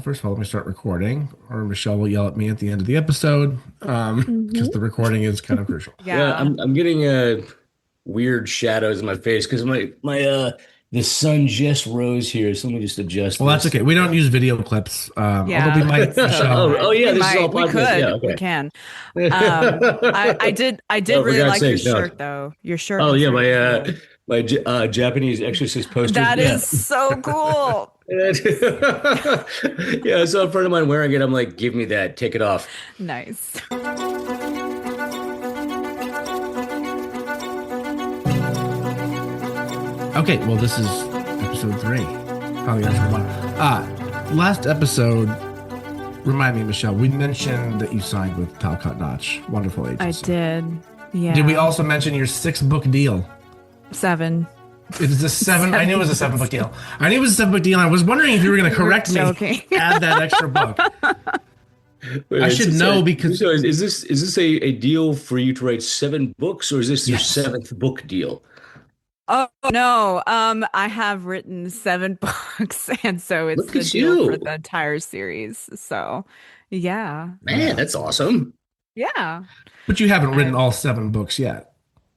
first of all, let me start recording, or Michelle will yell at me at the end of the episode, because the recording is kind of crucial. Yeah, Yeah. I'm getting weird shadows in my face because my the sun just rose here. So let me just adjust Well, that's this. okay. We don't use video clips, although we Yeah, might, that's totally Michelle. Oh fine. yeah, We this is all might, we podcast. Yeah, could, we okay. can. I did Oh, for really God's like your sake, no. shirt though. Your shirt Oh is yeah, really cool. my Japanese exorcist posters. That Yeah. is so cool. Yeah, I saw a friend of mine wearing it. I'm like, give me that, take it off. Nice. Okay, well, this is episode 3. Probably answer one. Last episode, remind me, Michelle, we mentioned that you signed with Talcott Notch. Wonderful I agency. did. Yeah. Did we also mention your 6-book deal? 7. It is a 7. I knew it was a 7-book deal. I knew it was a 7-book deal. I was wondering if you were going to correct me, joking. add that extra book. Wait, I should know because so is this a deal for you to write 7 books, or is this your Yes. 7th book deal? Oh no. I have written 7 books, and so it's Look the at deal for you. the entire series. So yeah. Man, that's awesome. Yeah. but you haven't written all 7 books yet.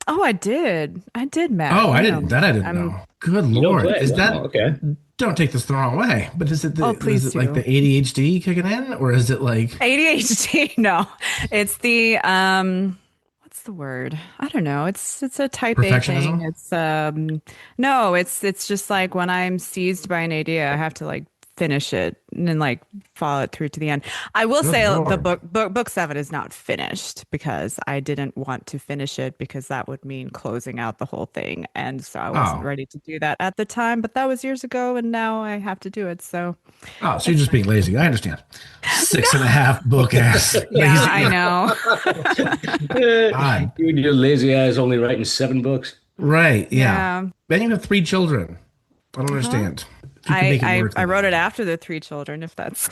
Oh, I did. I did, Matt. Oh, I You didn't. know, That I didn't I'm- know. Good You don't Lord. play. Is Wow, that okay? don't take this the wrong way, but is it Oh, please is it like do. the ADHD kicking in, or is it like ADHD? No, it's the what's the word? I don't know. It's a type A Perfectionism? thing. It's no, it's just like when I'm seized by an idea, I have to like finish it and then like follow it through to the end. I will Good say the Lord. book 7 is not finished because I didn't want to finish it because that would mean closing out the whole thing, and so I wasn't Oh. ready to do that at the time. But that was years ago, and now I have to do it. So Oh, so you're just being lazy. I understand. 6.5 book ass. yeah, Lazy. I know. God. You and your lazy ass only writing 7 books. Right. Yeah. Yeah. Then you have 3 children. I don't understand. If you can make it work, I then- wrote it after the 3 children, if that's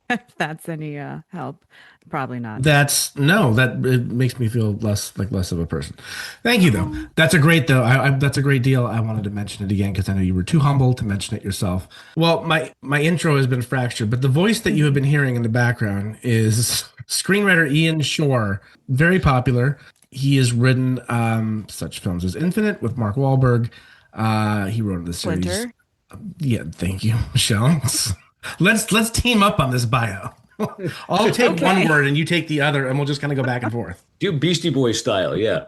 if that's any help. Probably not. That it makes me feel less of a person. Thank you though. That's a great though. That's a great deal. I wanted to mention it again because I know you were too humble to mention it yourself. Well, my intro has been fractured, but the voice that you have been hearing in the background is screenwriter Ian Shorr, very popular. He has written such films as Infinite with Mark Wahlberg. He wrote the series. Splinter. Yeah, thank you, Michelle. Let's team up on this bio. I'll take one Okay. word and you take the other, and we'll just kind of go back and forth. Do Beastie Boy style, yeah.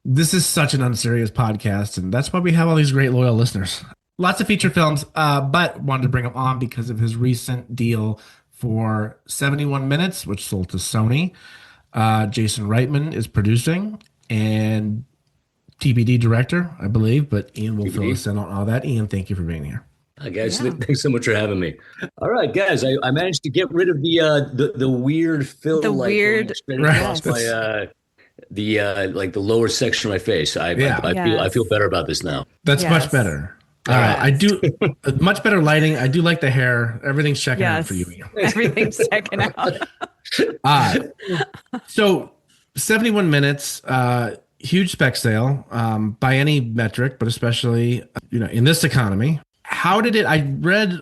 This is such an unserious podcast, and that's why we have all these great loyal listeners. Lots of feature films, but wanted to bring him on because of his recent deal for 71 minutes, which sold to Sony. Jason Reitman is producing and TBD director, I believe, but Ian will fill TBD. us in on all that. Ian, thank you for being here. Hi guys, Yeah. thanks so much for having me. All right, guys, I managed to get rid of the weird fill, The like weird- going straight Right. across my like the lower section of my face. Yeah. I feel Yes. better about this now. That's much Yes. better. Yes. I do much better lighting. I do like the hair. Everything's checking out Yes. for you, Ian. Everything's checking out. Uh, so 71 minutes, huge spec sale by any metric, but especially in this economy. How did it? I read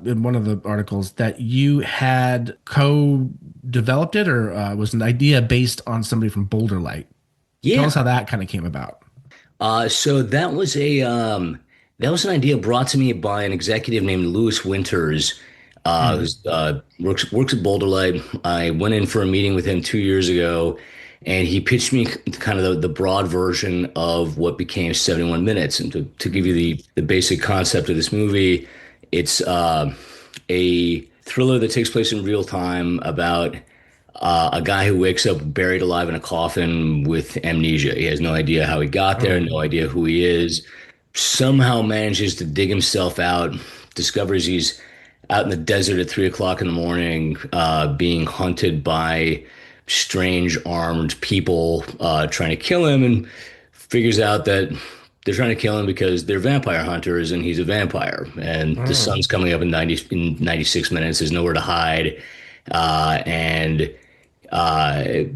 in one of the articles that you had co-developed it, or was an idea based on somebody from Boulder Light. Tell Yeah. us how that kind of came about. So that was an idea brought to me by an executive named Lewis Winters, who's works at Boulder Light. I went in for a meeting with him 2 years ago, and he pitched me kind of the broad version of what became 71 Minutes. And to give you the basic concept of this movie, it's a thriller that takes place in real time about a guy who wakes up buried alive in a coffin with amnesia. He has no idea how he got there, no idea who he is. Somehow manages to dig himself out, discovers he's out in the desert at 3 o'clock in the morning, being hunted by strange armed people trying to kill him, and figures out that they're trying to kill him because they're vampire hunters and he's a vampire. And the sun's coming up in 96 minutes. There's nowhere to hide. And like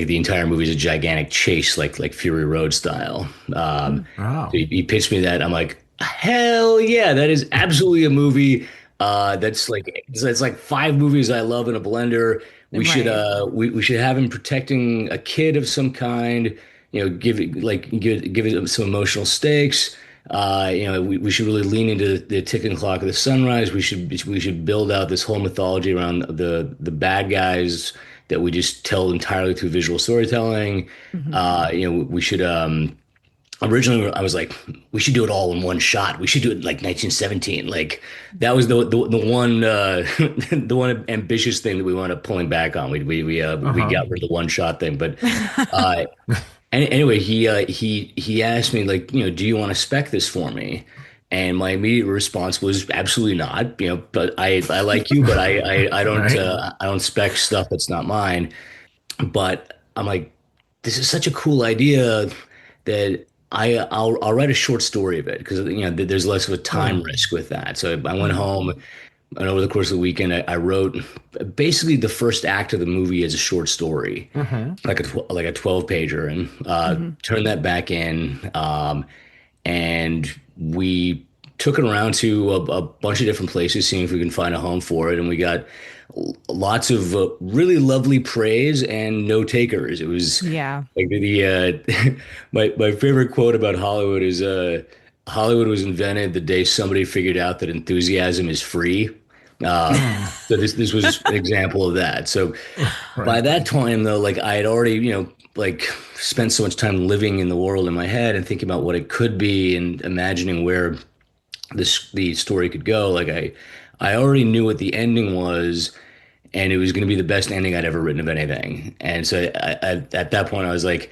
the entire movie is a gigantic chase, like Fury Road style. Wow. So he pitched me that. I'm like, hell yeah, that is absolutely a movie That's like it's like five movies I love in a blender. Right. We should have him protecting a kid of some kind. Give it some emotional stakes. We should really lean into the ticking clock of the sunrise. We should build out this whole mythology around the bad guys that we just tell entirely through visual storytelling. Hmm. We should originally I was like, we should do it all in one shot. We should do it like 1917. Like that was the one the one ambitious thing that we wound up pulling back on. We Uh-huh. got rid of the one shot thing, but uh, anyway, he asked me like, do you want to spec this for me? And my immediate response was absolutely not. But I like you, but Right. I don't spec stuff that's not mine. But I'm like, this is such a cool idea that I'll write a short story of it because there's less of a time Oh. risk with that. So I went Mhm. home and over the course of the weekend I wrote basically the first act of the movie as a short story, Mhm. like a 12 pager, and Hmm. turned that back in. And we took it around to a bunch of different places, seeing if we can find a home for it. And we got lots of really lovely praise and no takers. It was Yeah. like my favorite quote about Hollywood is Hollywood was invented the day somebody figured out that enthusiasm is free. Uh, Mm. so this was an example of that. So by Right. that time, though, like I had already, like spent so much time living in the world in my head and thinking about what it could be and imagining where the story could go. I already knew what the ending was, and it was going to be the best ending I'd ever written of anything. And so at that point, I was like,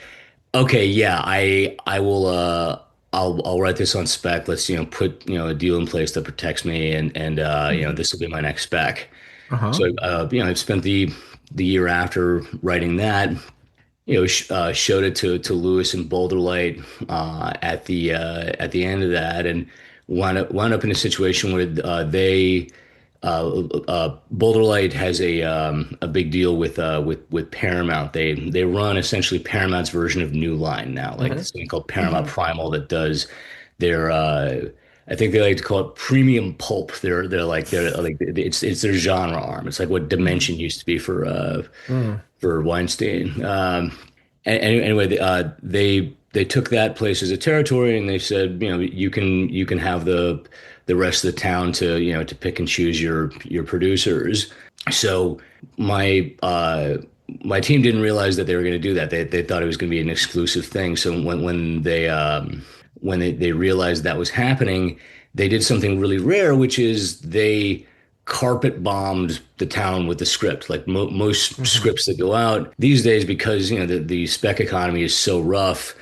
okay, yeah, I will. I'll write this on spec. Let's put a deal in place that protects me, and Mhm. this will be my next spec. Uh-huh. So I've spent the year after writing that, showed it to Lewis and Boulder Light at the end of that, and wound up in a situation where Boulder Light has a big deal with Paramount. They run essentially Paramount's version of New Line now, like Mhm. this thing called Paramount Hmm. Primal that does their I think they like to call it premium pulp. They're like it's their genre arm. It's like what Hmm. Dimension used to be Mm. for Weinstein. Anyway, they took that place as a territory, and they said, you can have the rest of the town to to pick and choose your producers. So my my team didn't realize that they were going to do that. They thought it was going to be an exclusive thing. So when they realized that was happening, they did something really rare, which is they carpet bombed the town with the script. Like most Mhm. scripts that go out these days, because the spec economy is so rough.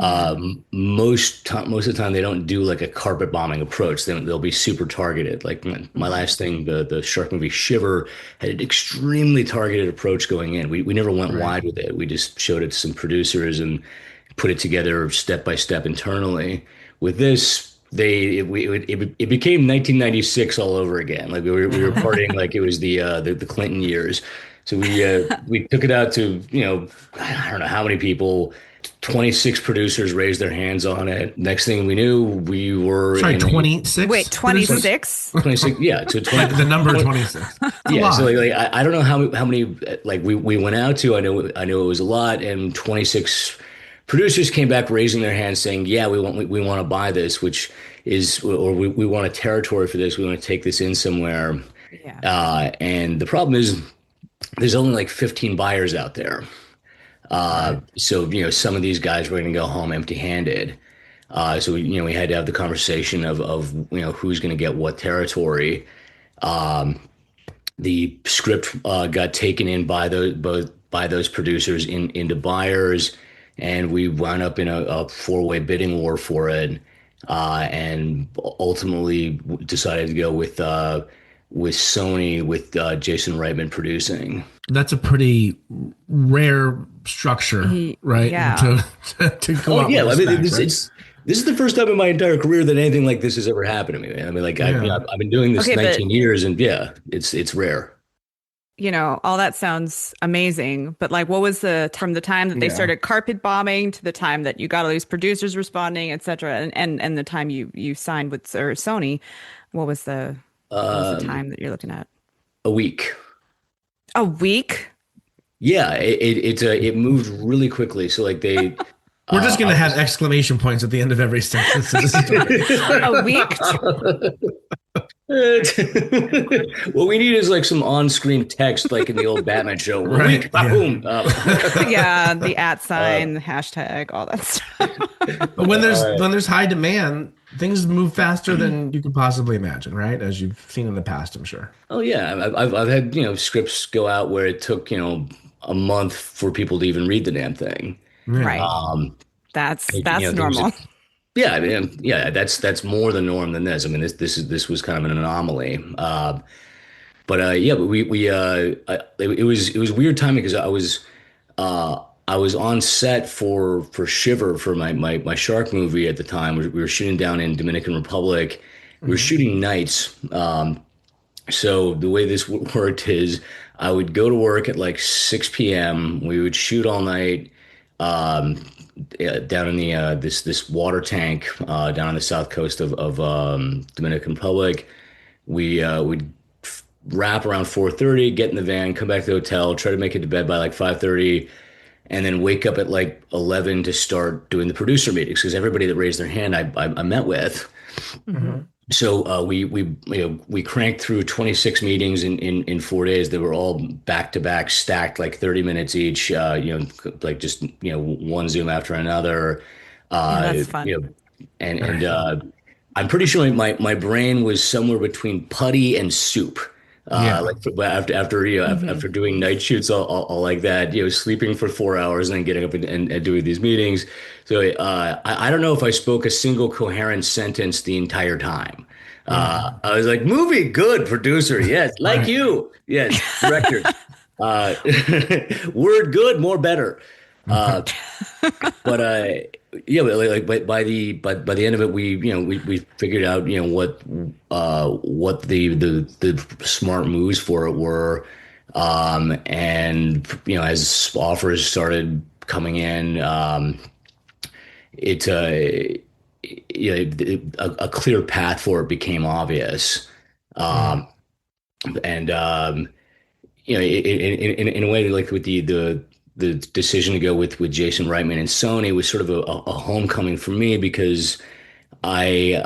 Yeah. Most of the time they don't do like a carpet bombing approach. They'll be super targeted. Like my Hmm. last thing, the shark movie Shiver had an extremely targeted approach going in. We never went Right. wide with it. We just showed it to some producers and put it together step by step internally. With this, it became 1996 all over again. Like we were partying like it was the Clinton years. So we took it out to I don't know how many people. 26 producers raised their hands on it. Next thing we knew, we were Sorry, in a 26 Wait, producers? 26? 26, yeah, to 20, Like the number 20 26. It's a yeah. So lot. I don't know how many like we went out to. I know it was a lot, and 26 producers came back raising their hands saying, "Yeah, we want to buy this, which is or we want a territory for this. We want to take this in somewhere." Yeah. And the problem is there's only like 15 buyers out there. Right. So some of these guys were going to go home empty-handed. So we had to have the conversation of who's going to get what territory. The script got taken in by those producers into buyers, and we wound up in a four-way bidding war for it, and ultimately decided to go with Sony with Jason Reitman producing. That's a pretty rare structure, right? Yeah. To go Oh out with yeah, a I mean spec, right? this is the first time in my entire career that anything like this has ever happened to me, man. I mean, like Yeah. I've been doing this Okay, but 19 years, and yeah, it's rare. all that sounds amazing, but like what was from the time that they Yeah. started carpet bombing to the time that you got all these producers responding, et cetera, and the time you signed with or Sony, what was the What was the time that you're looking at? A week. A week? Yeah, it moved really quickly. So like they We're just I gonna have was- exclamation points at the end of every sentence in this story. A week? what we need is like some on-screen text, like in the old Batman show. A Right, week, yeah. boom. Yeah, the at sign, the hashtag, all that stuff. But when there's high demand, things move faster than you could possibly imagine, right? As you've seen in the past, I'm sure. Oh yeah, I've had scripts go out where it took a month for people to even read the damn thing. Yeah. Right. Um, That's there was normal. yeah, I mean, yeah, that's more the norm than this. I mean, this was kind of an anomaly. But it was weird timing because I was on set for Shiver for my shark movie at the time. We were shooting down in Dominican Republic. We were shooting nights. So the way this worked is I would go to work at like 6 p.m. We would shoot all night down in the this water tank down on the south coast of Dominican Republic. We would wrap around 4:30, get in the van, come back to the hotel, try to make it to bed by like 5:30, and then wake up at like 11 to start doing the producer meetings because everybody that raised their hand I met with. So we cranked through 26 meetings in 4 days. They were all back to back, stacked like 30 minutes each. Like just one Zoom after another. Yeah, that's fun. I'm pretty sure my brain was somewhere between putty and soup. Yeah. After doing night shoots all like that, sleeping for 4 hours and then getting up and doing these meetings. So I don't know if I spoke a single coherent sentence the entire time. I was like, movie, good, producer, yes, like Right. you, yes, directors, uh, word, good, more better. Uh, but by the end of it, we figured out what the smart moves for it were, and as offers started coming in, it a clear path for it became obvious, and in a way, like with the decision to go with Jason Reitman and Sony was sort of a homecoming for me because I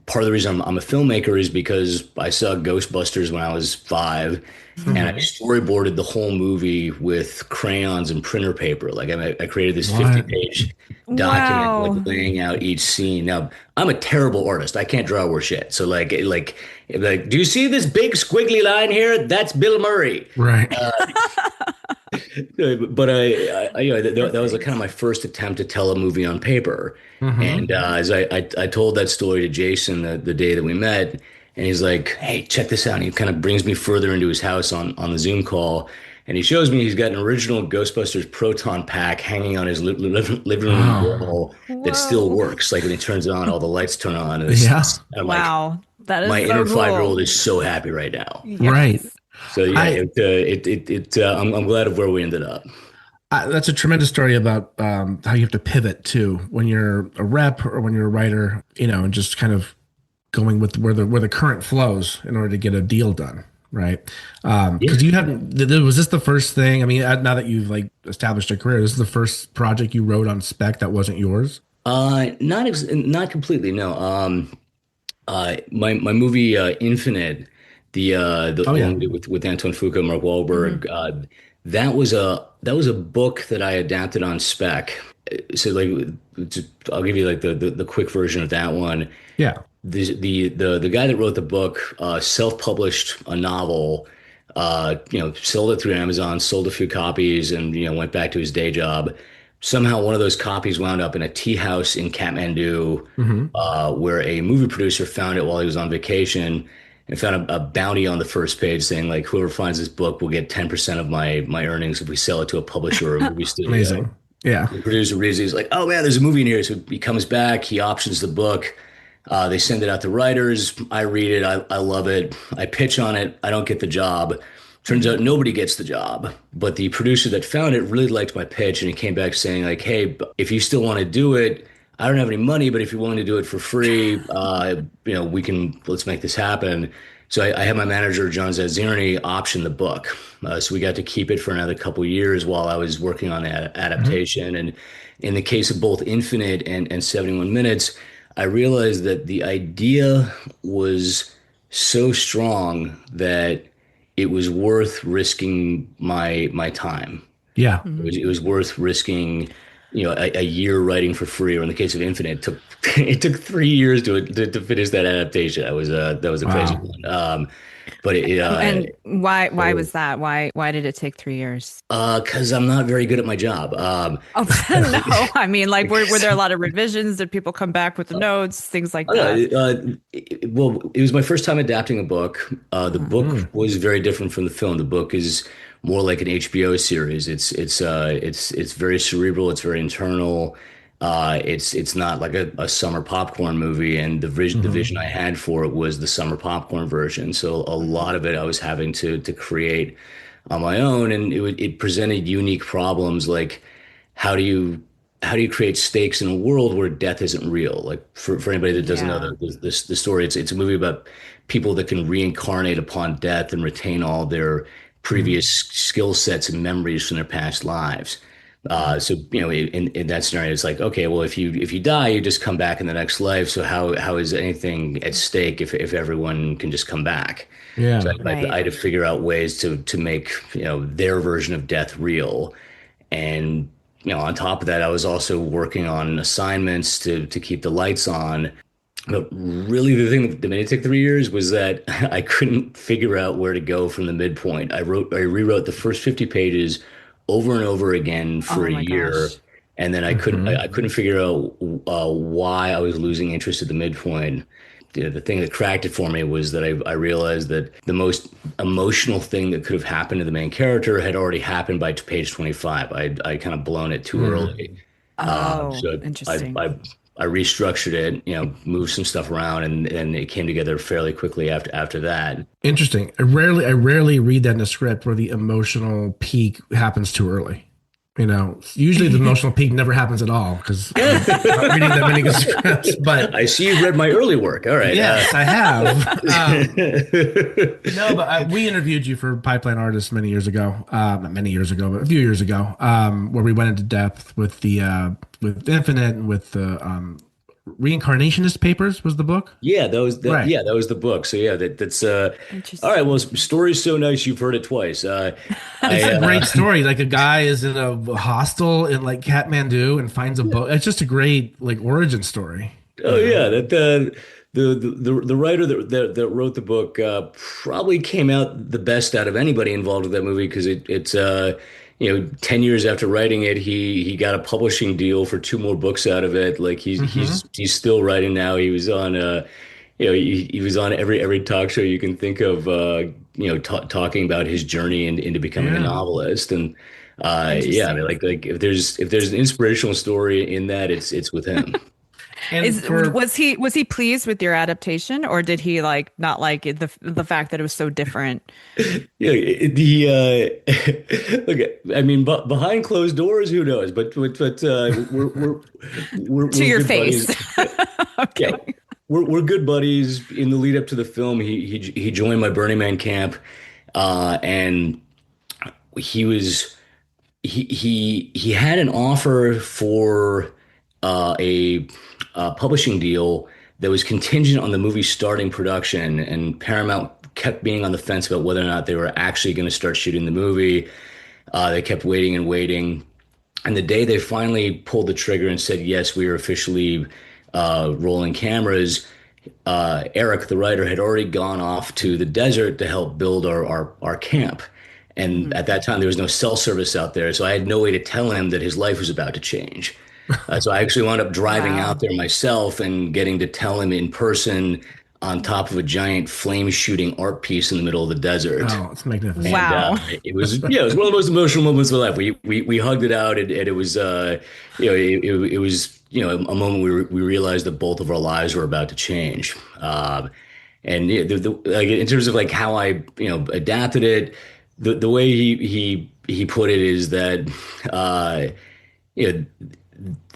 part of the reason I'm a filmmaker is because I saw Ghostbusters when I was 5, and I storyboarded the whole movie with crayons and printer paper. Like I created this What? 50-page document, Wow. like laying out each scene. Now I'm a terrible artist. I can't draw worth shit. So like, do you see this big squiggly line here? That's Bill Murray. Right. But that was like kind of my first attempt to tell a movie on paper. And as I told that story to Jason the day that we met, and he's like, "Hey, check this out." And he kind of brings me further into his house on the Zoom call, and he shows me he's got an original Ghostbusters proton pack hanging on his living room Wow. wall that still Whoa. works. Like when he turns it on, all the lights turn on. And Yeah. I'm like, Wow. That is my so inner cool. 5-year-old is so happy right now. Yes. Right. So yeah, I- I'm glad of where we ended up. That's a tremendous story about how you have to pivot too when you're a rep or when you're a writer, and just kind of going with where the current flows in order to get a deal done, right? Because you haven't. Was this the first thing? I mean, now that you've like established a career, this is the first project you wrote on spec that wasn't yours. Not completely. No. My movie Infinite, the Oh, yeah. one we did with Antoine Fuqua, Mark Wahlberg, that was a book that I adapted on spec. So like, I'll give you like the quick version of that one. Yeah. The guy that wrote the book self-published a novel, sold it through Amazon, sold a few copies, and went back to his day job. Somehow one of those copies wound up in a tea house in Kathmandu, where a movie producer found it while he was on vacation and found a bounty on the first page saying like, whoever finds this book will get 10% of my earnings if we sell it to a publisher or a movie studio. Amazing. Yeah. The producer reads it, he's like, oh man, there's a movie in here. So he comes back, he options the book. They send it out to writers. I read it. I love it. I pitch on it. I don't get the job. Turns out nobody gets the job. But the producer that found it really liked my pitch. And he came back saying like, hey, if you still want to do it, I don't have any money, but if you're willing to do it for free, let's make this happen. So I had my manager, John Zazzirni, option the book. So we got to keep it for another couple years while I was working on the Mhm. adaptation. And in the case of both Infinite and 71 Minutes, I realized that the idea was so strong that it was worth risking my time. Yeah. Mhm. It was worth risking, a year writing for free, or in the case of Infinite, it took it took 3 years to finish that adaptation. That was a crazy Wow. one. But And why was that? Why did it take 3 years? because I'm not very good at my job. Oh, no. I mean, like, were there a lot of revisions? Did people come back with the notes, things like I that? don't know. Well, it was my first time adapting a book. The book Mm. was very different from the film. The book is more like an HBO series. It's very cerebral. It's very internal. It's not like a summer popcorn movie. And the Hmm. vision I had for it was the summer popcorn version. So a lot of it I was having to create on my own, and it presented unique problems like how do you how do you create stakes in a world where death isn't real? Like for anybody that doesn't know Yeah. the story, it's a movie about people that can reincarnate upon death and retain all their previous Hmm. skill sets and memories from their past lives. So in that scenario, it's like, okay, well, if you die, you just come back in the next life. So how is anything at stake if everyone can just come back? So Yeah. I Right. had to figure out ways to make their version of death real. And on top of that, I was also working on assignments to keep the lights on. But really, the thing that made it take 3 years was that I couldn't figure out where to go from the midpoint. I rewrote the first 50 pages over and over again for Oh a my year, gosh. and then I Hmm. couldn't figure out why I was losing interest at the midpoint. The thing that cracked it for me was that I realized that the most emotional thing that could have happened to the main character had already happened by page 25. I kind of blown it too Hmm. early. Oh, So interesting. I restructured it, moved some stuff around, and it came together fairly quickly after that. Interesting. I rarely read that in a script where the emotional peak happens too early. Usually the emotional peak never happens at all because I'm not reading that many good scripts. But I see you've read my early work. All right. yes, I have. No, but we interviewed you for Pipeline Artists many years ago. Not many years ago, but a few years ago, where we went into depth with the with Infinite and with the Reincarnationist Papers was the book, Yeah, right? that was the book. So yeah, that's all right. Interesting. Well, story's so nice you've heard it twice. It's I a great story. Like a guy is in a hostel in like Kathmandu and finds a boat. It's just a great like origin story. Oh yeah, that the writer that wrote the book probably came out the best out of anybody involved with that movie because it's 10 years after writing it, he got a publishing deal for two more books out of it. Like Hmm. he's still writing now. He was on he was on every talk show you can think of talking about his journey into becoming a Yeah. novelist. And yeah, I mean, Interesting. like if there's an inspirational story in that, it's with him. And for Was he pleased with your adaptation, or did he like not like it, the fact that it was so different Yeah, okay. I mean, but behind closed doors, who knows? But to we're your good face? buddies. Yeah, Okay. we're good buddies. In the lead up to the film, he joined my Burning Man camp, and he was he had an offer for a publishing deal that was contingent on the movie starting production, and Paramount kept being on the fence about whether or not they were actually going to start shooting the movie. They kept waiting and waiting, and the day they finally pulled the trigger and said yes, we are officially rolling cameras. Eric, the writer, had already gone off to the desert to help build our camp. And Mhm. at that time, there was no cell service out there. So I had no way to tell him that his life was about to change. So I actually wound up driving out Wow. there myself and getting to tell him in person on top of a giant flame shooting art piece in the middle of the desert. oh, it's magnificent. And Wow. it was one of the most emotional moments of my life. We hugged it out, and it was it was a moment we realized that both of our lives were about to change. And yeah, like in terms of like how I adapted it, the way he put it is that uh, you know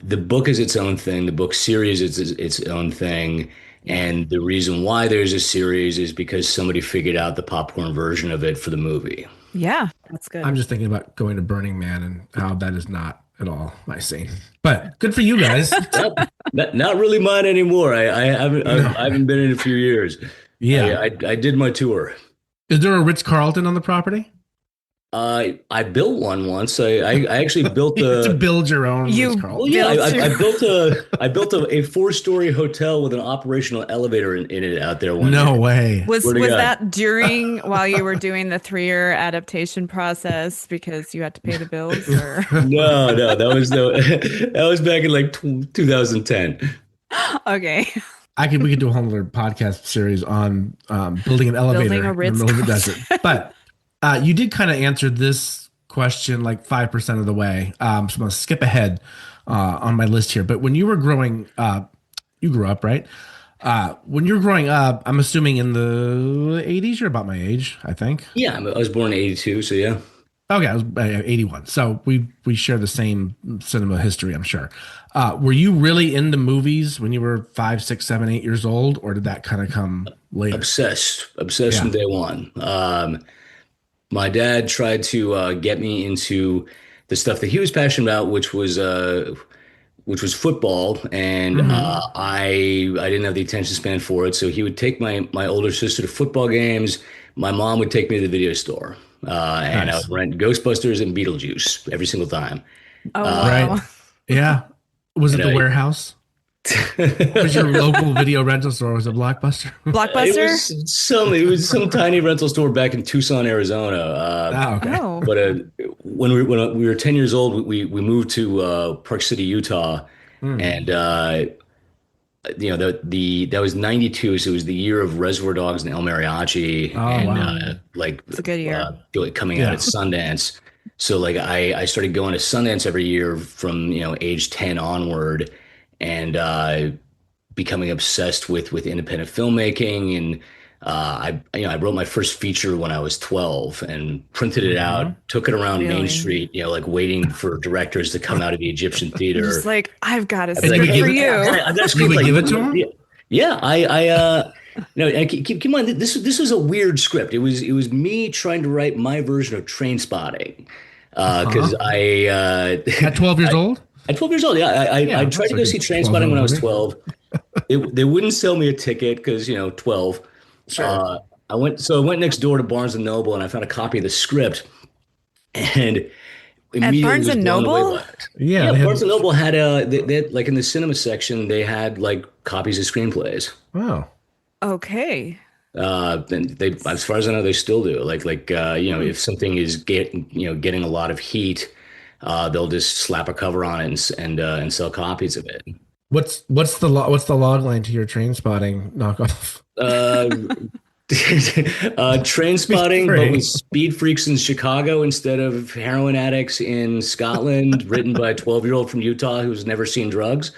the book is its own thing, the book series is its own thing, Yeah. And the reason why there's a series is because somebody figured out the popcorn version of it for the movie. Yeah, that's I'm good. just thinking about going to Burning Man and how that is not at all my scene. But good for you guys. Not really mine anymore. No. I haven't been in a few years. Yeah. I did my tour. Is there a Ritz-Carlton on the property? I built one once. I actually built You have to a build your own You well, Ritz-Carlton. yeah, built I your built a 4-story hotel with an operational elevator in it out there one No day. way. was Swear to was God. that during while you were doing the 3-year adaptation process because you had to pay the bills or No, that was back in like 2010. okay. We could do a whole other podcast series on building an Building elevator a in the middle of the desert. Ritz-Carlton. But you did kind of answer this question like 5% of the way. So I'm going to skip ahead on my list here. But when you were growing you grew up, right? When you were growing up, I'm assuming in the 80s, you're about my age, I think. Yeah, I was born in '82, so yeah. Okay, I was 81. So we share the same cinema history, I'm sure. Were you really into movies when you were 5, 6, 7, 8 years old, or did that kind of come later? Obsessed Yeah. from day one. My dad tried to get me into the stuff that he was passionate about, which was football, and Hmm. I didn't have the attention span for it. So he would take my older sister to football games. My mom would take me to the video store, and I Nice. would rent Ghostbusters and Beetlejuice every single time. Oh Right. wow. Yeah. Was it And the warehouse? What was your local video rental store? Was it Blockbuster? Blockbuster? It was some tiny rental store back in Tucson, Arizona. Oh, okay. Oh. But when we were 10 years old, we moved to Park City, Utah, Hmm. and the that was '92, so it was the year of Reservoir Dogs and El Mariachi, Oh, and wow. It's a good year. coming out Yeah. at Sundance. So like I started going to Sundance every year from age 10 onward, and becoming obsessed with independent filmmaking. And I wrote my first feature when I was 12 and printed it out, Mhm. took it around Main Really? Street, like waiting for directors to come out of the Egyptian You're just theater. like, I've got a I'd be And you like, would script hey, give for it, you. I got a you script. would Like, give it to him? yeah, yeah. No, and keep in mind that this was a weird script. It was me trying to write my version of Train Spotting, Uh-huh. because At 12 years old? at 12 years old, yeah, I Yeah, tried that's to a go see good Train Spotting 12-year-old when I was movie. 12. They wouldn't sell me a ticket because 12. Sure. Uh, I went next door to Barnes and Noble and I found a copy of the script and At immediately Barnes was and blown away Noble? by it. Yeah, Yeah, they Barnes had. and Noble had like in the cinema section they had like copies of screenplays. Wow. Okay. And they, as far as I know, they still do. Hmm. If something is getting a lot of heat, they'll just slap a cover on it and sell copies of it. What's the log line to your train spotting knockoff? Uh, Train spotting, but with Three. speed freaks in Chicago instead of heroin addicts in Scotland, written by a 12-year-old from Utah who's never seen drugs.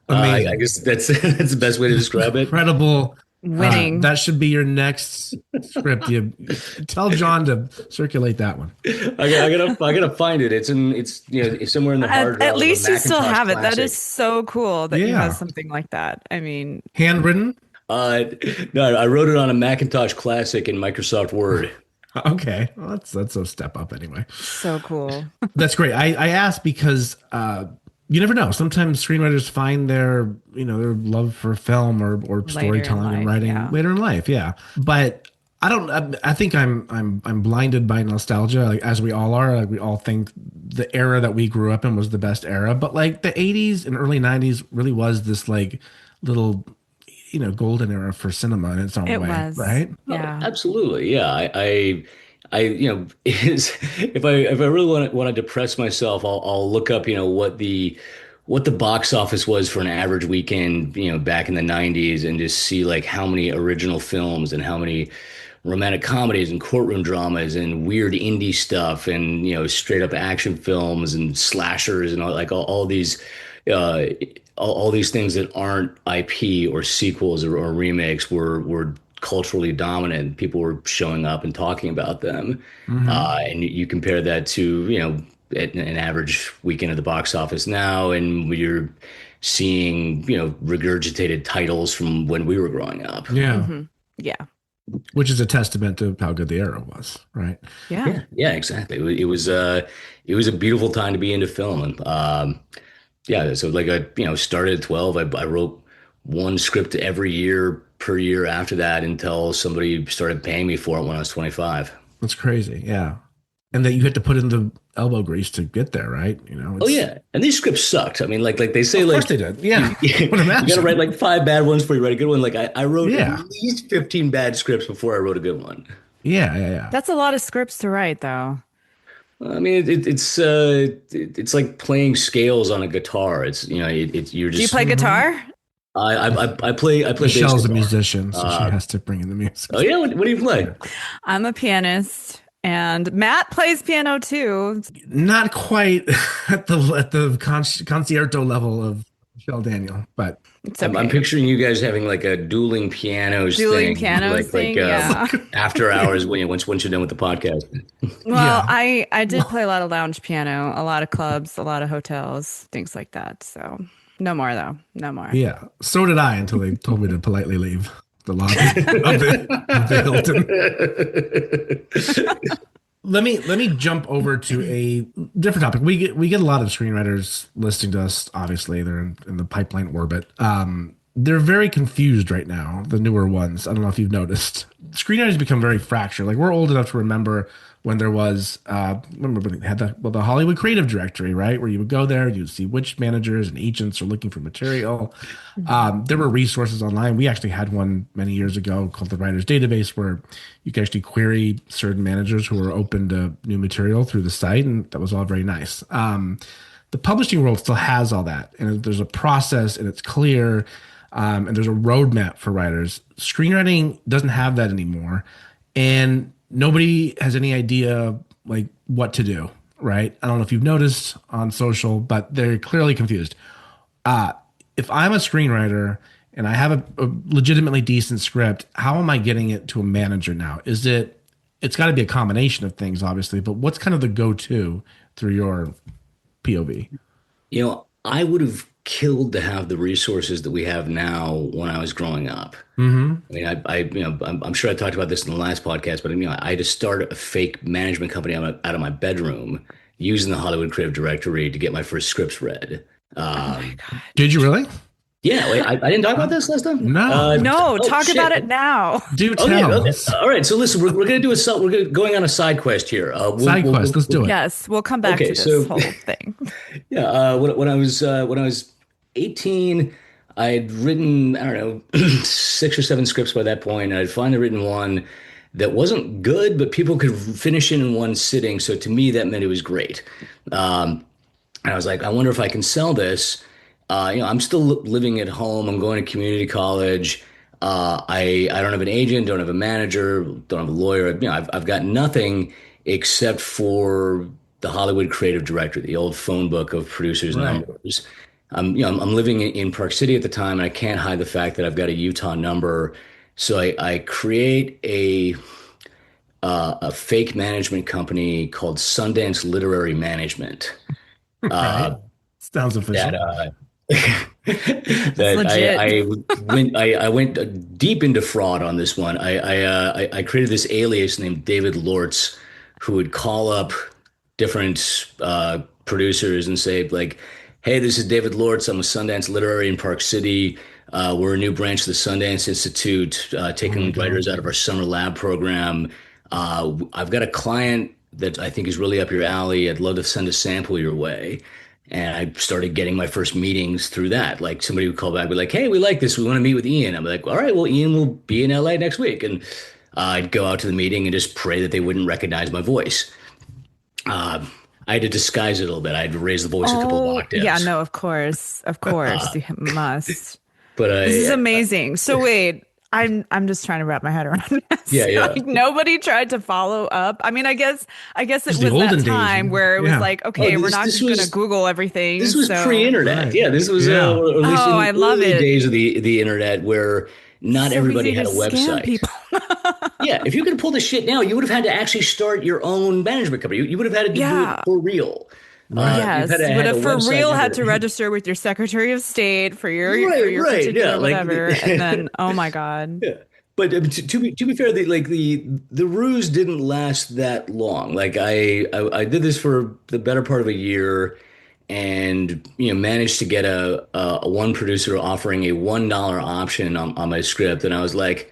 I Amazing. guess that's that's the best way to describe it. Incredible. Winning. That should be your next script. You tell John to circulate that one. I gotta find it. It's somewhere in the hard At drive of a least you still Macintosh have it. That is Classic. so cool that you have Yeah. something like that. I mean, Handwritten? Uh, no, I wrote it on a Macintosh Classic in Microsoft Word. Okay. Well, that's a step up anyway. so cool. That's great. I asked because you never know. Sometimes screenwriters find their love for film or Later in storytelling and life, writing yeah. later in life. Yeah, but I don't. I think I'm blinded by nostalgia, like as we all are. Like we all think the era that we grew up in was the best era, but like the '80s and early '90s really was this like little golden era for cinema in its own It way, was. right? Oh, Yeah. absolutely. Yeah. If I really want to depress myself, I'll look up, what the box office was for an average weekend, back in the '90s and just see like how many original films and how many romantic comedies and courtroom dramas and weird indie stuff and, straight up action films and slashers and all these, uh, all these things that aren't IP or sequels or remakes were culturally dominant. People were showing up and talking about them. Hmm. And you compare that to, an average weekend at the box office now, and you're seeing, regurgitated titles from when we were growing up. Yeah. Yeah. Which is a testament to how good the era was, right? Yeah. Yeah, exactly. It was a beautiful time to be into film. And yeah, so like started at 12. I wrote one script every year per year after that until somebody started paying me for it when I was 25. That's crazy. Yeah. And that you had to put in the elbow grease to get there, right? Oh yeah, and these scripts sucked. I mean, like they say, Of like course they did. Yeah. you Would imagine. got to write like 5 bad ones before you write a good one. Like I wrote Yeah. at least 15 bad scripts before I wrote a good one. Yeah. That's a lot of scripts to write, though. I mean, it's like playing scales on a guitar. It's you're Do you just. play guitar? I play bass Michelle's a guitar. musician, so she has to bring in the music. Oh yeah, what do you play? I'm a pianist, and Matt plays piano too. Not quite at the concerto level of Michelle Daniel, but It's okay. I'm picturing you guys having like a dueling pianos thing, Yeah. after hours once you're done with the podcast. Well, I did play a lot of lounge piano, a lot of clubs, a lot of hotels, things like that. So no more though. No more. yeah, so did I until they told me to politely leave the lobby of the Hilton. Let me jump over to a different topic. We get a lot of screenwriters listening to us. Obviously, they're in the pipeline orbit. They're very confused right now. The newer ones. I don't know if you've noticed. Screenwriters become very fractured. Like we're old enough to remember when there was remember when they had the Hollywood Creative Directory, right? Where you would go there, you'd see which managers and agents are looking for material. There were resources online. We actually had one many years ago called the Writers Database, where you could actually query certain managers who were open to new material through the site, and that was all very nice. The publishing world still has all that, and there's a process, and it's clear, and there's a roadmap for writers. Screenwriting doesn't have that anymore, and nobody has any idea like what to do, right? I don't know if you've noticed on social, but they're clearly confused. If I'm a screenwriter and I have a legitimately decent script, how am I getting it to a manager now? It's got to be a combination of things, obviously, but what's kind of the go-to through your POV? I would have killed to have the resources that we have now when I was growing up. Mm-hmm. I mean, I'm sure I talked about this in the last podcast, but I had to start a fake management company out of my bedroom using the Hollywood Creative Directory to get my first scripts read. Oh my God. Did you really? Yeah, wait, I didn't talk about this last time. No. No, talk shit. about it now. Do Okay, tell okay. us. All right. So listen, we're gonna do going on a side quest here. Side quest. Let's do it. Yes, we'll come back Okay, to this so- whole thing. Yeah. When I was 18, I'd written, I don't know, 6 or 7 scripts by that point, and I'd finally written one that wasn't good, but people could finish it in one sitting. So to me, that meant it was great. And I was like, I wonder if I can sell this. I'm still living at home. I'm going to community college. I don't have an agent, don't have a manager, don't have a lawyer. I've got nothing except for the Hollywood Creative Directory, the old phone book of producers' numbers. I'm living in Park City at the time, and I can't hide the fact that I've got a Utah number. So I create a fake management company called Sundance Literary Management. Right. Sounds official. That I went deep into fraud on this one. I created this alias named David Lortz, who would call up different producers and say like, "Hey, this is David Lortz. I'm a Sundance Literary in Park City. We're a new branch of the Sundance Institute, taking writers out of our summer lab program. I've got a client that I think is really up your alley. I'd love to send a sample your way." And I started getting my first meetings through that. Like somebody would call back, be like, "Hey, we like this. We want to meet with Ian." I'm like, "All right, well, Ian will be in LA next week." And I'd go out to the meeting and just pray that they wouldn't recognize my voice. I had to disguise it a little bit. I had to raise the voice a couple of octaves. Yeah, no, of course, you must. But This is amazing. So wait, I'm just trying to wrap my head around this. Yeah. Like, nobody tried to follow up. I mean, I guess it was the olden that days, time where it was yeah. like, okay, we're not just going to Google everything. This was so. pre-internet. Right. Yeah, this was Yeah. or at least in the I love early it. days of the internet where not So everybody easy had a to scam website. people. Yeah, if you could pull this shit now, you would have had to actually start your own management company. You would have had to do Yeah. it for real. Right. You've had Yes, to you would have a have for website real had number. to register with your Secretary of State for Right, your right, yeah. particular whatever, and then oh my God. Yeah. But to be fair, the ruse didn't last that long. Like I did this for the better part of a year, and managed to get a one producer offering a $1 option on my script, and I was like,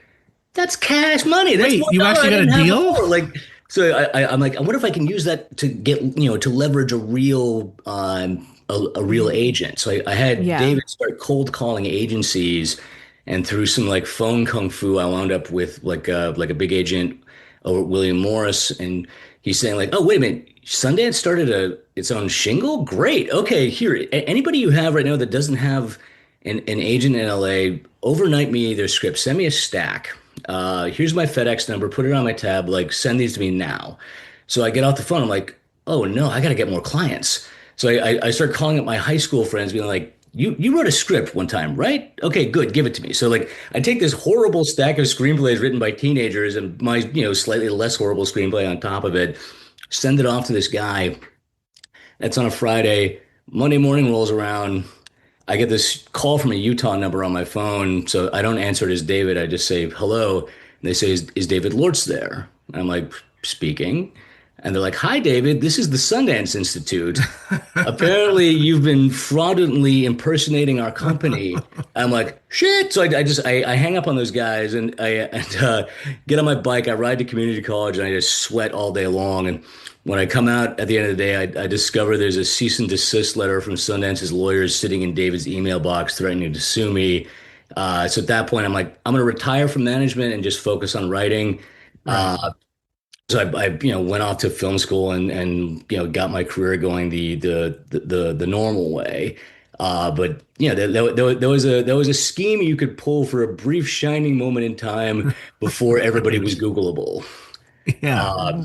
that's cash money. That's Wait, one you dollar actually I got a didn't have deal? before. Like, so I'm like, I wonder if I can use that to get, to leverage a real Mhm. agent. So I had Yeah. David start cold calling agencies, and through some like phone kung fu, I wound up with like a big agent over at William Morris, and he's saying like, oh wait a minute, Sundance started its own shingle. Great. Okay, here, anybody you have right now that doesn't have an agent in LA, overnight me their script. Send me a stack. Here's my FedEx number. Put it on my tab. Like, send these to me now. So I get off the phone. I'm like, oh no, I got to get more clients. So I start calling up my high school friends, being like, you wrote a script one time, right? Okay, good, give it to me. So like I take this horrible stack of screenplays written by teenagers and my slightly less horrible screenplay on top of it, send it off to this guy. That's on a Friday. Monday morning rolls around. I get this call from a Utah number on my phone, so I don't answer it as David. I just say hello, and they say, "Is David Lortz there?" And I'm like, "Speaking," and they're like, "Hi, David. This is the Sundance Institute. Apparently, you've been fraudulently impersonating our company." I'm like, "Shit!" So I hang up on those guys and I get on my bike. I ride to community college and I just sweat all day long. And when I come out at the end of the day, I discover there's a cease and desist letter from Sundance's lawyers sitting in David's email box threatening to sue me. So at that point, I'm like, I'm going to retire from management and just focus on writing. Right. So I went off to film school and got my career going the normal way. But there was a scheme you could pull for a brief shining moment in time before everybody was Googleable. Yeah. Oh,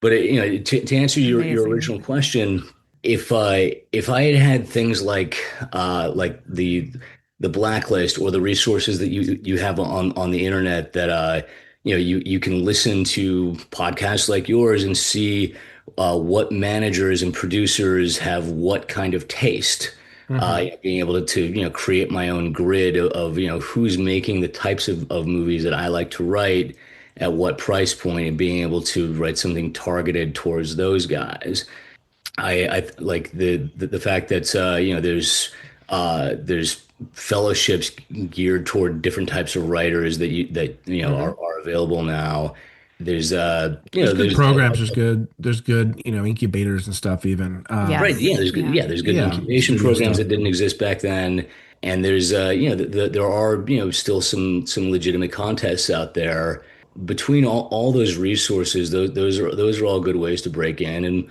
But to answer your amazing. original question, if I had had things like the blacklist or the resources that you have on the internet that you can listen to podcasts like yours and see what managers and producers have what kind of taste. Hmm. Being able to create my own grid of who's making the types of movies that I like to write at what price point, and being able to write something targeted towards those guys. I like the fact that there's fellowships geared toward different types of writers that Hmm. are available now. There's There's good there's programs. There's good, incubators and stuff even. right, Yes. Yeah. there's good Yeah, incubation studio programs stuff. that didn't exist back then, and there's there are still some legitimate contests out there. Between all those resources, those are all good ways to break in, and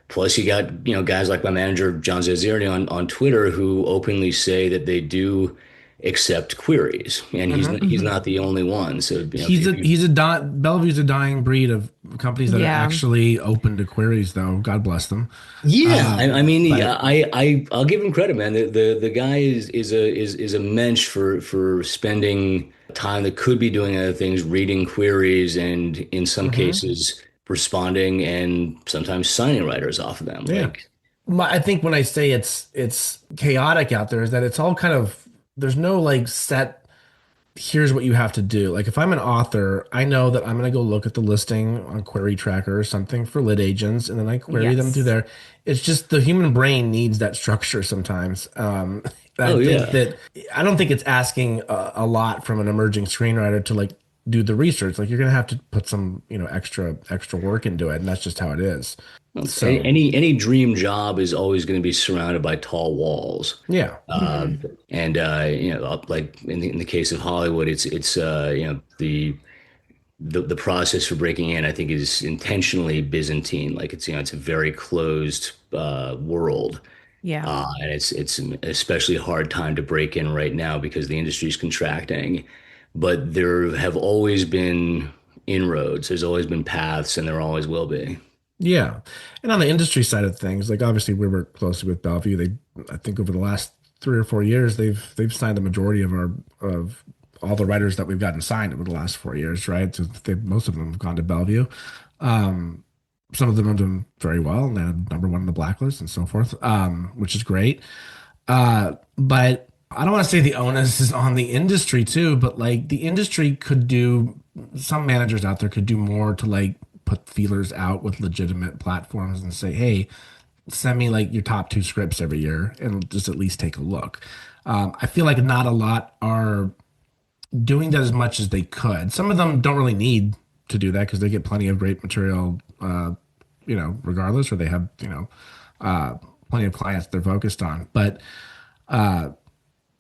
plus you got guys like my manager John Zazirni on Twitter who openly say that they do accept queries, and Hmm. he's Hmm. not the only one. So He's a he's a Bellevue's a dying breed of companies that are Yeah. actually open to queries, though. God bless them. Yeah, I mean, But I'll give him credit, man. The guy is a mensch for spending time that could be doing other things, reading queries, and in some mhm. cases responding and sometimes signing writers off of them. Yeah. Like, I think when I say it's chaotic out there, is that it's all kind of there's no like set. Here's what you have to do. Like if I'm an author, I know that I'm going to go look at the listing on Query Tracker or something for lit agents, and then I query them through Yes. there. It's just the human brain needs that structure sometimes. I oh think yeah. that I don't think it's asking a lot from an emerging screenwriter to like do the research. Like you're going to have to put some, extra work into it, and that's just how it is. So Any dream job is always going to be surrounded by tall walls. yeah, Uh, Hmm. and like in the case of Hollywood, it's the process for breaking in, I think, is intentionally Byzantine. Like it's a very closed world, Yeah. and it's an especially hard time to break in right now because the industry is contracting. But there have always been inroads. There's always been paths, and there always will be. yeah. And on the industry side of things, like obviously we work closely with Bellevue. I think over the last 3 or 4 years, they've signed the majority of all the writers that we've gotten signed over the last 4 years, right? So most of them have gone to Bellevue. Um, some of them are doing very well, and they're number one on the blacklist and so forth, which is great. But I don't want to say the onus is on the industry too, but like the industry could do, some managers out there could do more to like put feelers out with legitimate platforms and say, hey, send me like your top two scripts every year and just at least take a look. I feel like not a lot are doing that as much as they could. Some of them don't really need to do that because they get plenty of great material, regardless, or they have, plenty of clients they're focused on. But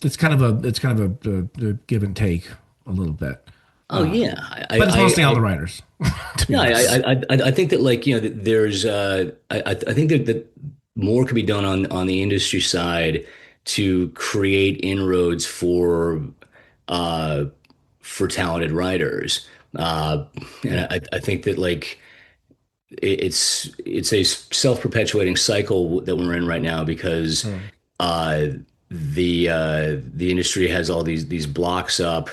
it's kind of a give and take a little bit. Oh yeah, But it's mostly on the writers, to be no, honest. I think that like there's I think that more could be done on the industry side to create inroads uh for talented writers. And I think that like it's a self-perpetuating cycle that we're in right now because Hmm. uh, the industry has all these blocks up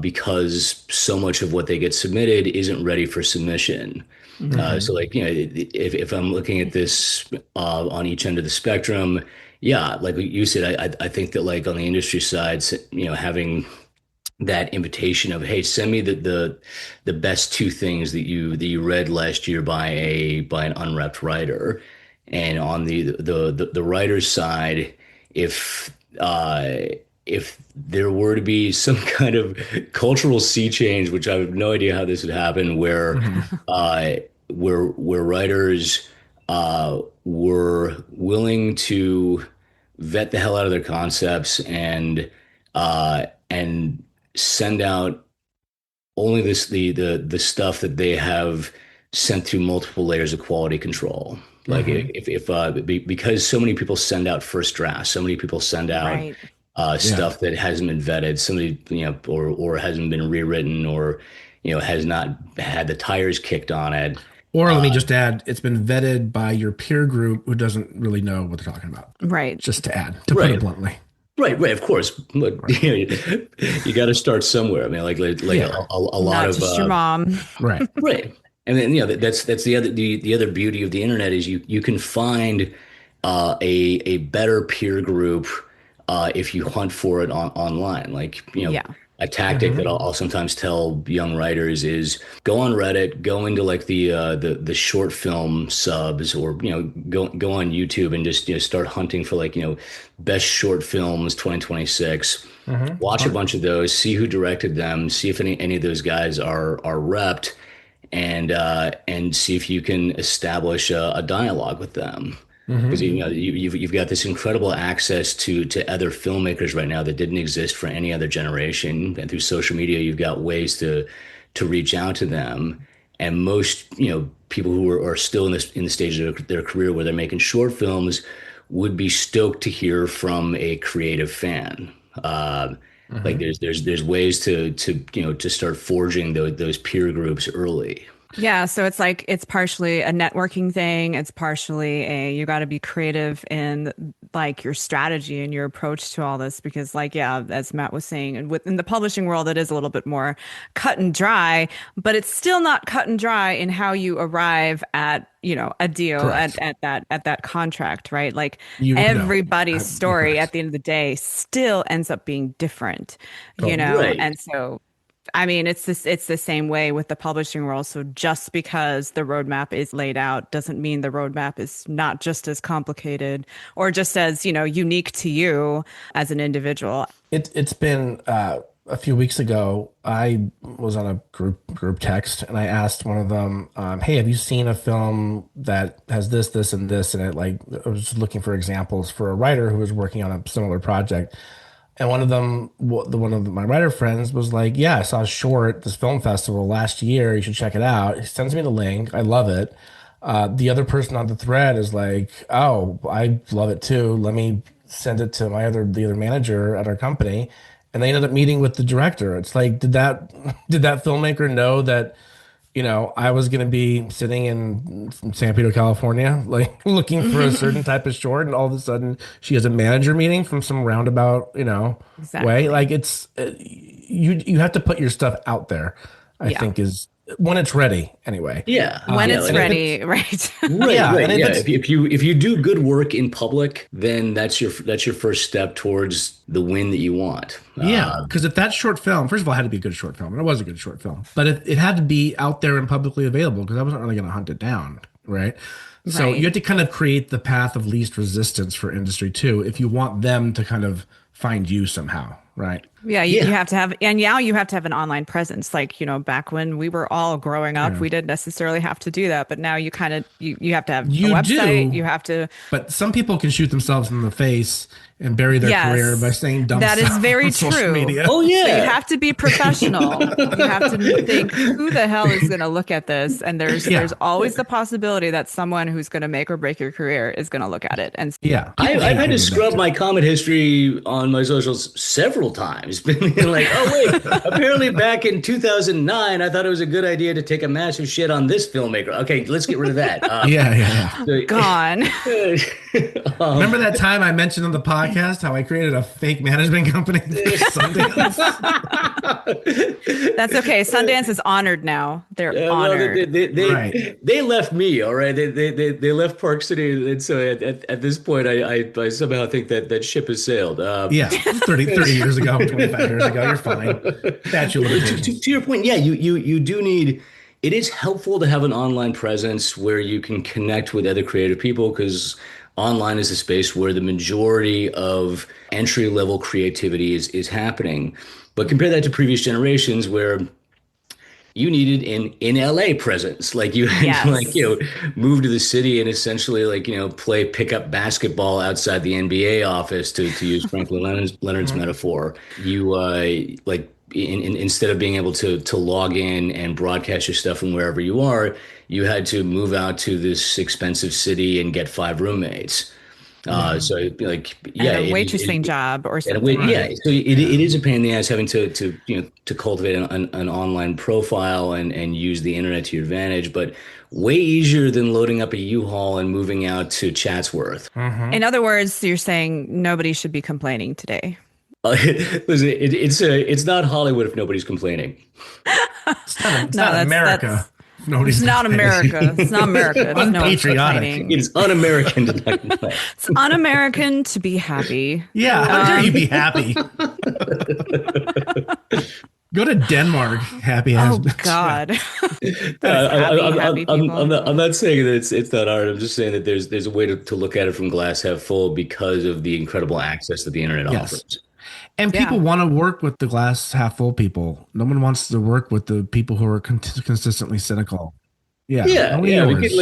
because so much of what they get submitted isn't ready for submission. Mhm. So like if I'm looking at this on each end of the spectrum, yeah, like you said, I think that like on the industry side, having that invitation of hey, send me the best two things that you read last year by an unrepped writer, and on the writer's side, if if there were to be some kind of cultural sea change, which I have no idea how this would happen, Mhm. uh, where writers were willing to vet the hell out of their concepts and send out only the stuff that they have sent through multiple layers of quality control. Like Mhm. because so many people send out first drafts, so many people send out Right. Yeah. stuff that hasn't been vetted, somebody or hasn't been rewritten or has not had the tires kicked on it. Or let Uh, me just add, it's been vetted by your peer group who doesn't really know what they're talking about. Right. Just to add, to put it right, bluntly. right, of course. But Right. you got to start somewhere. I mean, like Yeah. a lot Not of just your mom. Right. right. And then that's the other beauty of the internet is you can find a better peer group if you hunt for it online. Like Yeah. a tactic that Hmm. I'll sometimes tell young writers is go on Reddit, go into like the short film subs, or go on YouTube and just start hunting for like best short films 2026. Watch a Smart. bunch of those, see who directed them, see if any of those guys are repped, and see if you can establish a dialogue with them. Because Hmm. you've got this incredible access to other filmmakers right now that didn't exist for any other generation, and through social media you've got ways to reach out to them. And most people who are still in the stage of their career where they're making short films would be stoked to hear from a creative fan. Like Hmm. there's ways to start forging those peer groups early. Yeah, so it's like it's partially a networking thing. It's partially a you got to be creative in like your strategy and your approach to all this because like yeah, as Matt was saying, and within the publishing world it is a little bit more cut and dry, but it's still not cut and dry in how you arrive at, a deal Correct. at that contract, right? Like You know, everybody's you're story at correct. the end of the day still ends up being different, Totally. Right. and so I mean, it's the same way with the publishing world. So just because the roadmap is laid out doesn't mean the roadmap is not just as complicated or just as, unique to you as an individual. It's been a few weeks ago. I was on a group text and I asked one of them, "Hey, have you seen a film that has this, this, and this in it?" Like I was looking for examples for a writer who was working on a similar project. And one of them, one of my writer friends was like, "Yeah, I saw a short at this film festival last year. You should check it out." He sends me the link. I love it. The other person on the thread is like, "Oh, I love it too. Let me send it to the other manager at our company." And they ended up meeting with the director. It's like, did that filmmaker know that, I was going to be sitting in San Pedro, California, like looking for a certain type of short, and all of a sudden she has a manager meeting from some roundabout, way. Exactly. Like you have to put your stuff out there, I Yeah. think is when it's ready, anyway. Yeah, When yeah, it's like, And if it's ready, right? right, yeah, right, and if yeah. it's If you do good work in public, then that's your first step towards the win that you want. yeah, because if that short film, first of all, it had to be a good short film, and it was a good short film, but it had to be out there and publicly available because I wasn't really going to hunt it down, right? So you Right. have to kind of create the path of least resistance for industry too, if you want them to kind of find you somehow, right? Yeah, you Yeah, have to have, and now you have to have an online presence. Like, back when we were all growing up, Yeah. we didn't necessarily have to do that. But now you kind of, you have to have a You website. do, You have to, but some people can shoot themselves in the face and bury their career by yes, saying dumb that is stuff very on social true. media. oh But you yeah. have to be professional. You have to think, who the hell is going to look at this? And there's Yeah. always the possibility that someone who's going to make or break your career is going to look at it. And Yeah. I, People I've hate had to doing that scrub too. my comment history on my socials several times. Being like, oh wait, apparently back in 2009, I thought it was a good idea to take a massive shit on this filmmaker. Okay, let's get rid of that. Yeah, yeah, yeah. gone. Remember that time I mentioned on the podcast how I created a fake management company for Sundance? That's okay. Sundance is honored now. They're Well, honored. Right. they left me, all right. They left Park City, and so at this point, I somehow think that ship has sailed. Yeah, 30 years ago, 25 years ago, you're fine. Statute of limitations. To your point, yeah, you do need. It is helpful to have an online presence where you can connect with other creative people because online is a space where the majority of entry level creativity is happening. But compare that to previous generations where you needed an in LA presence. Like you had to Yes. move to the city and essentially play pickup basketball outside the NBA office to use Franklin Leonard's metaphor. You instead of being able to log in and broadcast your stuff from wherever you are, you had to move out to this expensive city and get five roommates. So like And yeah, a waitressing job or and wait, something. yeah, Right. so it Yeah. is a pain in the ass having to cultivate an online profile and use the internet to your advantage, but way easier than loading up a U-Haul and moving out to Chatsworth. In other words, you're saying nobody should be complaining today. Listen, it's not Hollywood if nobody's complaining. It's No, not that's America. Nobody's it's not complaining. America. It's not America. If no one's Unpatriotic. complaining. It is un-American to not complain. It's un-American to be happy. Yeah, how dare you be happy? Go to Denmark, happy Oh ass. God. I'm People. I'm not saying that it's not art. I'm just saying that there's a way to look at it from glass half full because of the incredible access that the internet Yes. offers. And Yeah. people want to work with the glass half full people. No one wants to work with the people who are consistently cynical. Yeah, Yeah, only yeah. yours.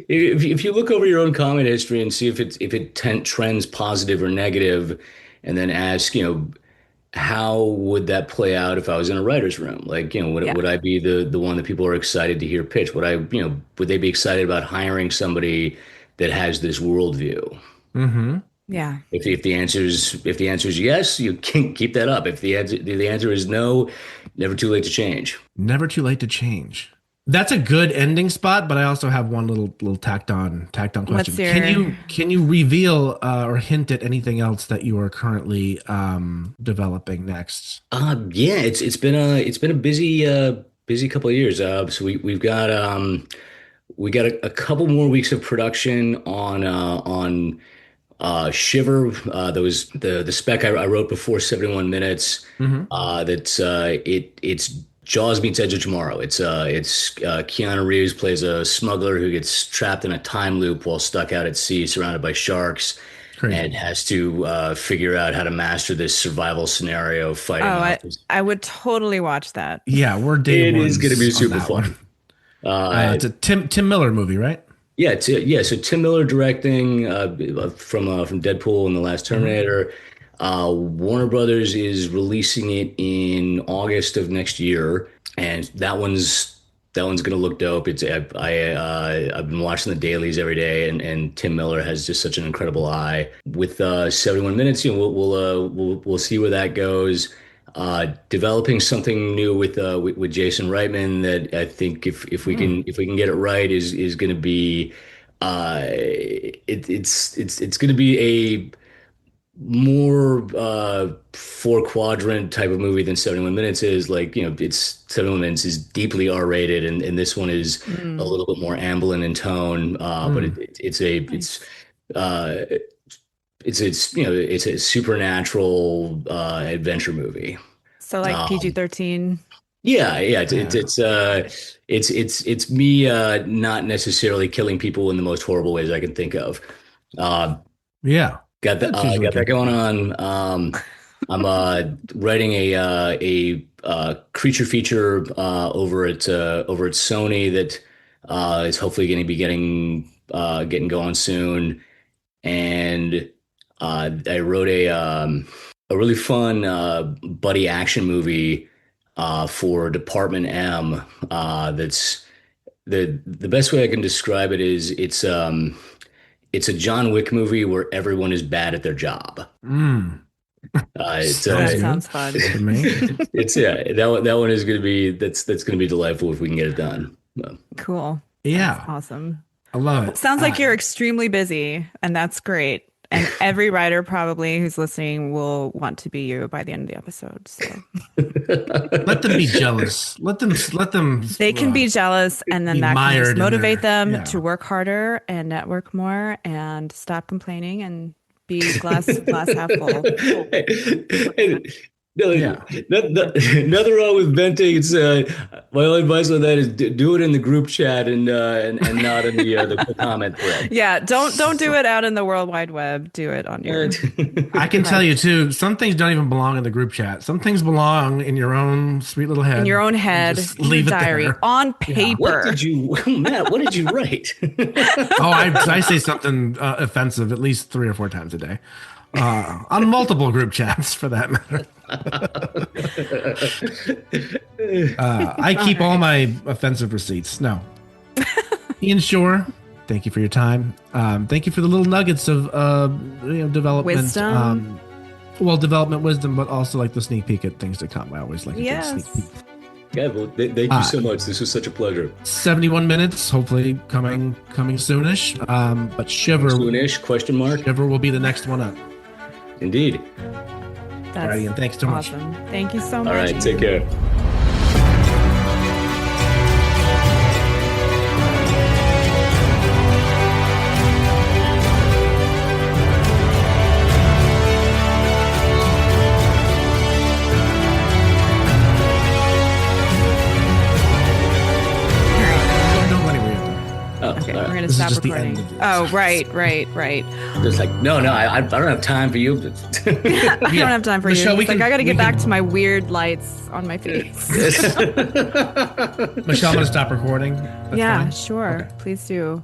If you look over your own comment history and see if it trends positive or negative, and then ask, how would that play out if I was in a writer's room? Like, Yeah. would I be the one that people are excited to hear pitch? Would they be excited about hiring somebody that has this worldview? Mm-hmm. Yeah. If the answer is yes, you can keep that up. If the answer is no, never too late to change. Never too late to change. That's a good ending spot, but I also have one little tacked on question. What's your- Can you reveal or hint at anything else that you are currently developing next? Yeah, it's been a busy couple of years. So we got a couple more weeks of production on Shiver. That was the spec I wrote before 71 minutes. Mm-hmm. It's Jaws meets Edge of Tomorrow. It's Keanu Reeves plays a smuggler who gets trapped in a time loop while stuck out at sea, surrounded by sharks, Crazy. and has to figure out how to master this survival scenario fighting Oh, off. I would totally watch that. Yeah, we're day It is ones going to be on super that fun. one. It's a Tim Miller movie, right? Yeah, so Tim Miller directing from Deadpool and The Last Terminator. Warner Brothers is releasing it in August of next year, and that one's going to look dope. I've been watching the dailies every day, and Tim Miller has just such an incredible eye. With 71 minutes, we'll see where that goes. Developing something new with Jason Reitman that I think if we can get it right is going to be it's going to be more four quadrant type of movie than 71 minutes is. Like, it's 71 minutes is deeply R-rated, and this one is a little bit more ambulant in tone. But uh, it's a supernatural adventure movie. So like PG-13. Yeah, yeah, it's me not necessarily killing people in the most horrible ways I can think of. Yeah. Got that That's usually got that good. going on. I'm writing a creature feature over at Sony that is hopefully going to be getting going soon. And I wrote a really fun buddy action movie for Department M. That's the best way I can describe it is it's a John Wick movie where everyone is bad at their job. Mm. It's That Sounds sounds fun. good to me. it's yeah that one is going to be that's going to be delightful if we can get it done. Cool. Yeah. That's awesome. I love it. Sounds like you're extremely busy, and that's great. And every writer probably who's listening will want to be you by the end of the episode. So Let them be jealous. Let them. they can be jealous, and then be that can mired just in motivate their- them yeah. to work harder and network more and stop complaining and be glass half full. No, Yeah. nothing wrong with venting. It's my only advice on that is do it in the group chat and not in the comment thread. Yeah, don't do it out in the World Wide Web. Do it on your I can tell you too. Some things don't even belong in the group chat. Some things belong in your own sweet little head. in your own head, Just in your leave it diary, there. on paper. Matt? What did you write? Oh, I say something offensive at least 3 or 4 times a day, on multiple group chats for that matter. I keep all my offensive receipts. No, Ian Shorr, thank you for your time. Thank you for the little nuggets of development Wisdom. Development wisdom, but also like the sneak peek at things to come. I always like a good Yes. sneak peek. Yeah, well, thank you so much. This was such a pleasure. 71 minutes, hopefully coming soonish. But Shiver Soonish? Question mark? Shiver will be the next one up. Indeed. That's All right, Ian, thanks so much. awesome. Thank you so much. All right, take care. Don't let anybody do Oh, Okay, all we're right. gonna This is stop just the recording. end of this. Oh, right. Just like, no, I don't have time for you. I don't have time for Michelle, you. we It's like can- I got to we get back can- to my weird lights on my face. Michelle, I'm going to stop recording. That's Yeah, fine? sure. Okay. Please do.